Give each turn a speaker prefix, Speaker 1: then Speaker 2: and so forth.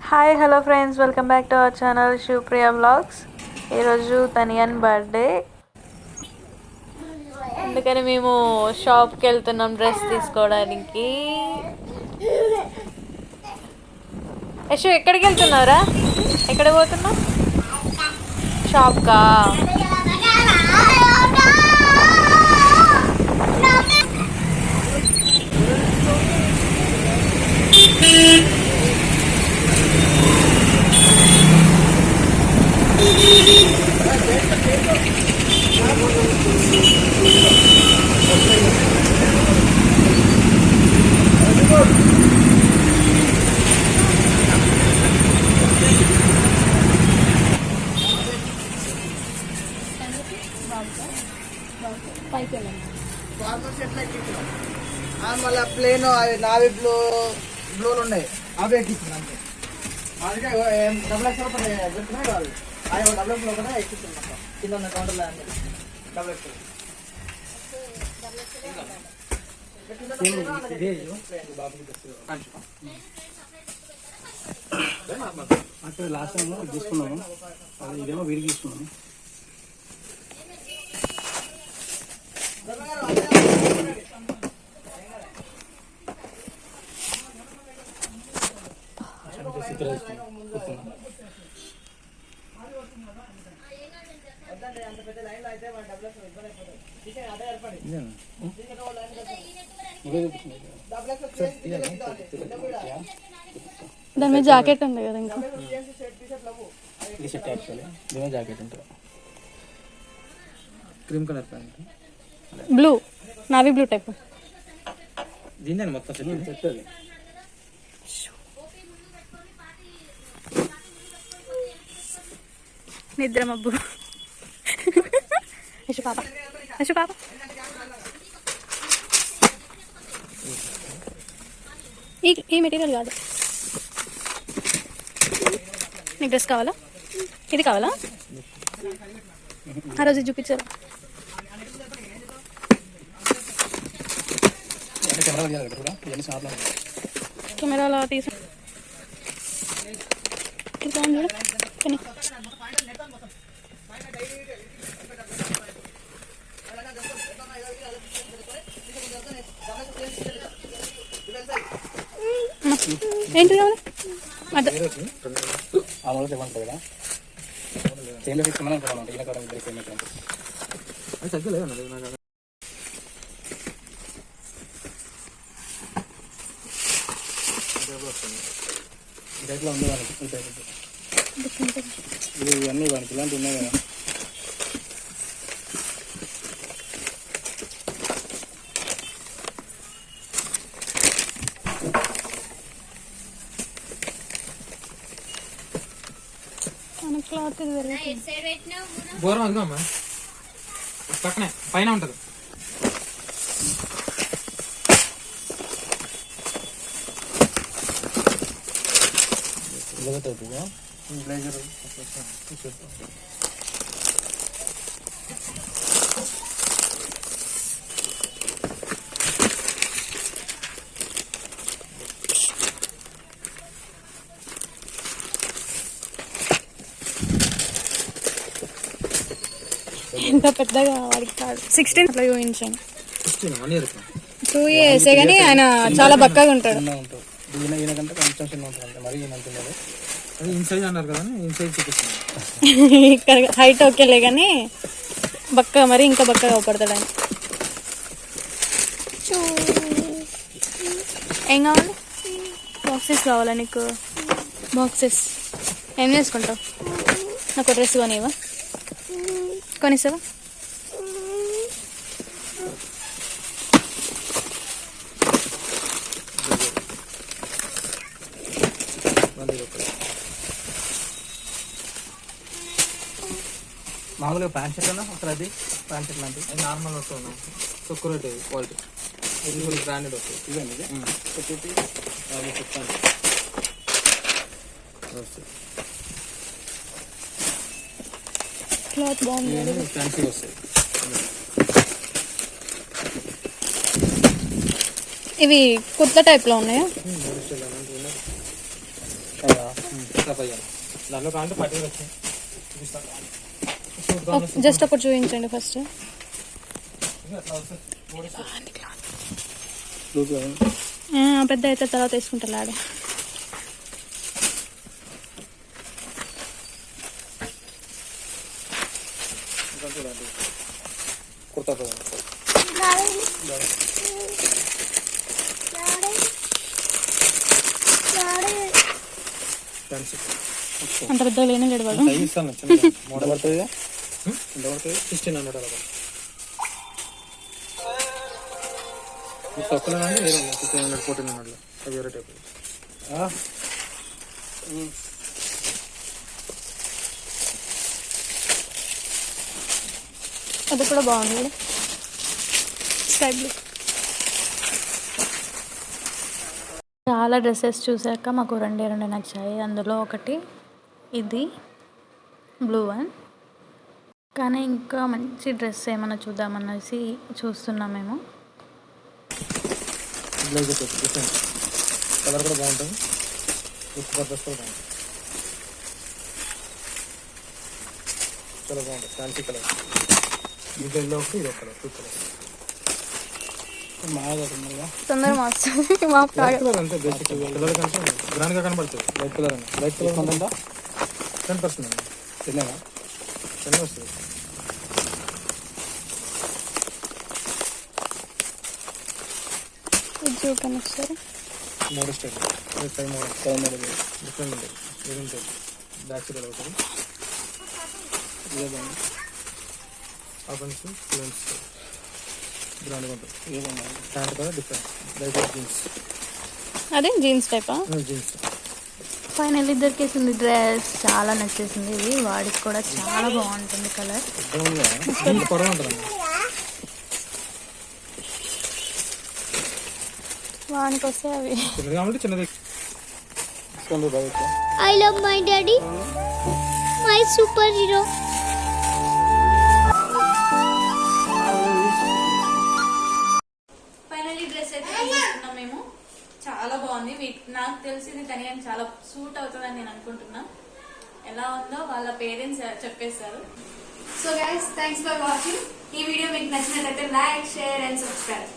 Speaker 1: Hi hello friends, welcome back to our channel Shivapriya vlogs. ఈరోజు తనియన్ birthday, అందుకని మేము షాప్కి వెళ్తున్నాం డ్రెస్ తీసుకోవడానికి. యశు ఎక్కడికి వెళ్తున్నావురా? ఎక్కడ పోతున్నావు? షాప్కా?
Speaker 2: మళ్ళీ ప్లేన్ నావి బ్లూలు ఉన్నాయి, అవి ఎక్కిస్తున్నాను అంతే. అందుకే డబుల్ ఎక్స్ పెట్టుకునే కాదు, అవి డబుల్ ఎక్స్ కూడా ఎక్కిస్తున్నాం. కింద ఉన్న కౌంటర్లో అన్నీ డబుల్ ఎక్స్
Speaker 3: అంటే లాస్ట్ టైం తీసుకున్నాము, అది ఇదేమో వీడికి తీసుకున్నాము.
Speaker 1: దాని మీద జాకెట్ ఉంది కదా, ఇంకా
Speaker 3: ఇది సెట్ యాక్చువల్లీ దీని జాకెట్ ఉంటుంది, cream colour pant,
Speaker 1: blue navy blue type.
Speaker 3: దీని మొత్తం సెట్
Speaker 1: నిద్ర మబ్బు. యశు పాప, యశు పాప. ఈ మెటీరియల్ కాదు. నీకు డ్రెస్ కావాలా? ఇది కావాలా? ఆ రోజు చూపించారు. కెమెరాలో తీసి కానీ ఏంటి కావాలి?
Speaker 3: అమలు ఇవ్వండి కదా, చేంజ్ తీసుకున్నాను అనుకోవాలి. ఇలా కూడా డ్రెస్ ఏమైతే అది తగ్గలేదు. డేట్లో ఉంది వాళ్ళకి, ఇది ఇవన్నీ వానికి ఇలాంటివి ఉన్నాయి కదా.
Speaker 1: క్లాత్
Speaker 2: దూరం అదిగమ్మా, పక్కనే పైన ఉంటుంది. బ్లేజర్
Speaker 1: ఎంత పెద్దగా వాడికి కాదు. 16 అట్లా చూపించాను. 2 years కానీ ఆయన చాలా బక్కగా ఉంటాడు.
Speaker 3: ఈయనకంటే కొంచెం చిన్న ఉంటుంది, మరి ఈయన అంటున్నారు.
Speaker 2: అది ఇన్సైజ్ అన్నారు కదా, ఇన్సైజ్ చూపిస్తున్నాను.
Speaker 1: ఇక్కడ హైట్ ఓకేలే కానీ బక్కగా, మరి ఇంకా బక్కగా అవపడతాడు ఆయన. ఏం కావాలి? బాక్సెస్ కావాలా నీకు? బాక్సెస్ ఏం చేసుకుంటావు? నాకు డ్రెస్ కొనివా? కొనిస్తావా?
Speaker 3: మామూలుగా ప్యాంట్ షర్ట్ అన్నా ఒకసారి, అది ప్యాంట్ షర్ట్ లాంటివి
Speaker 2: అది నార్మల్ వస్తుంది, తక్కువ రేట్ క్వాలిటీ. ఇది కూడా బ్రాండెడ్ వస్తుంది.
Speaker 3: ఇదండి ఇది వచ్చేసి చెప్తాను.
Speaker 1: క్లాత్ బాగుంది,
Speaker 3: ఫ్యాన్సీ వస్తాయి.
Speaker 1: ఇవి కుర్తా టైప్ లో ఉన్నాయా?
Speaker 3: దాంట్లో కావాలంటే పట్టి వచ్చాయి
Speaker 1: జస్ట్ ఒకటి చూపించండి ఫస్ట్. పెద్ద అయితే తర్వాత వేసుకుంటా ఆడ.
Speaker 3: కుర్తా
Speaker 1: అంత పెద్దగా లేని గడవాడు.
Speaker 3: ఇస్తాను మూడ పడుతుంది. ఎంత పడుతుంది? 1600 అలా. తక్కువ వేరే 1500 1400 అవి వేరే టైప్.
Speaker 1: అది కూడా బాగుంది, స్కై బ్లూ. చాలా డ్రెస్సెస్ చూసాక మాకు రెండే నచ్చాయి. అందులో ఒకటి ఇది బ్లూ వన్. కానీ ఇంకా మంచి డ్రెస్ ఏమైనా చూద్దామనేసి చూస్తున్నాం మేము.
Speaker 3: కలర్ కూడా బాగుంటుంది, డ్రెస్ కూడా బాగుంటుంది, చాలా బాగుంటుంది. Fancy colour. ఇంకా ఇల్లు ఒకటి, ఇది ఒక కలర్, 2 కలర్.
Speaker 1: తొందరగా మారుతుంది. మా
Speaker 3: కలర్ అంతే బేసిక్ కలర్ కంటే గ్రాండ్గా కనబడుతుంది. లైట్ కలర్ అండి. లైట్ కలర్ ఉందా? 10% అండి. 10 వస్తుంది.
Speaker 1: చూడటానికి వస్తారు
Speaker 3: 3 స్టైల్, 5 మోడల్ డిఫరెంట్ ఉంటుంది. ఇది ఉంటుంది బ్యాక్ సైడ్ అవుతుంది. ఇదే బాగుంది. ఆఫెన్స్ ప్లేన్స్ గ్రాండ్గా ఉంటుంది. ఇదే బాగుంది. ప్యాంట్ కూడా డిఫరెంట్ లైట్ జీన్స్.
Speaker 1: అదే జీన్స్ టైపా?
Speaker 3: జీన్స్.
Speaker 1: ఫైనల్ ఇద్దరికేసింది డ్రెస్, చాలా నచ్చేసింది. ఇది వాడికి కూడా చాలా బాగుంటుంది కలర్.
Speaker 3: పొడవు ఉంటుంది.
Speaker 1: వానికి వస్తే అవి
Speaker 3: చిన్నది కాబట్టి చిన్నది.
Speaker 4: I love my daddy, my superhero.
Speaker 1: Finally dress అయితే తీసుకున్నాం మేము. చాలా బాగుంది. నాకు తెలిసి ఇది తనకి చాలా సూట్ అవుతుందని నేను అనుకుంటున్నా. ఎలా ఉందో వాళ్ళ పేరెంట్స్ చెప్పేశారు. So guys, thanks for watching. ఈ వీడియో మీకు నచ్చినట్లయితే లైక్, షేర్ అండ్ సబ్స్క్రైబ్.